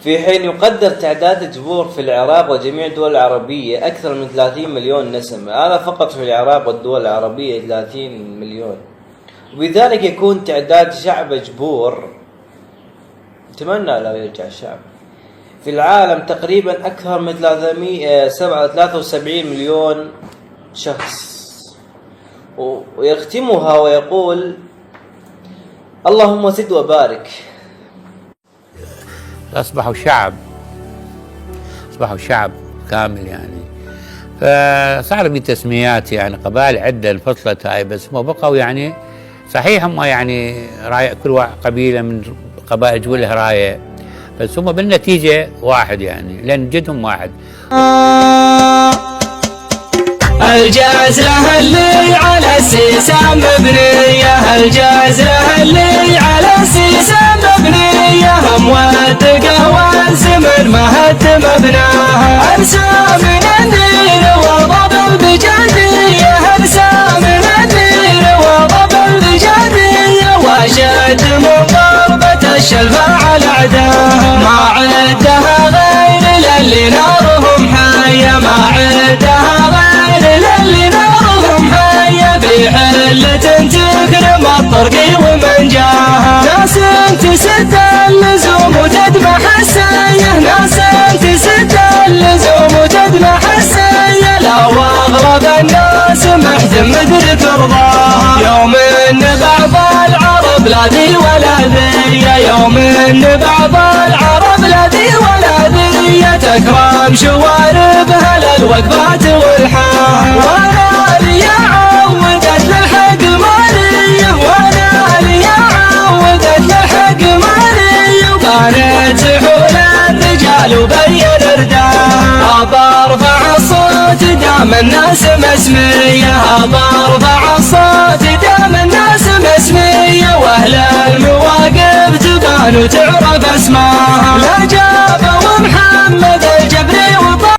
في حين يقدر تعداد جبور في العراق وجميع الدول العربية أكثر من 30 مليون نسمة. هذا فقط في العراق والدول العربية 30 مليون، وبذلك يكون تعداد شعب جبور، أتمنى لا يرجع الشعب، في العالم تقريبا أكثر من 373 مليون شخص. ويختمها ويقول: اللهم زد وبارك. أصبحوا شعب كامل يعني، فصار في تسميات يعني قبائل عدة انفصلت هاي، بس هم بقوا يعني صحيح هم يعني راية، كل قبيلة من قبائل جوا لها راية، بس هم بالنتيجة واحد يعني، لأن جدهم واحد. الجزرة اللي على السيسان مبنية، الجزرة اللي على السيسان مبنية، هم ودقة والزمن ما هد مبناها، أنسى من النيل وضب البجدية، أنسى من النيل وضب البجدية، وأشد من ضربة الشلفة على أعداها، ما عدها غير للي نارهم حية، ما عدها غير للي نارهم حية، في حلة تكرم الطرق ومن جاها، ناس تسد اللزوم وتدمح السية، ناس تسد اللزوم وتدمح السية، لا واغلب الناس محتم مدرك رضاها، يوم ان بعض العرب لا ذي ولا ذي، يوم ان بعض العرب لا ذي ولا ذي، تكرم شواربها للوقفات والحان، وانا لي عودت للحق مالية، وانا لي عودت للحق مالية، وكانت سحول الرجال وبين رداها، ابى ارفع الصوت دام الناس مسمية، ابى ارفع الصوت دام الناس مسمية، واهل المواقف تبان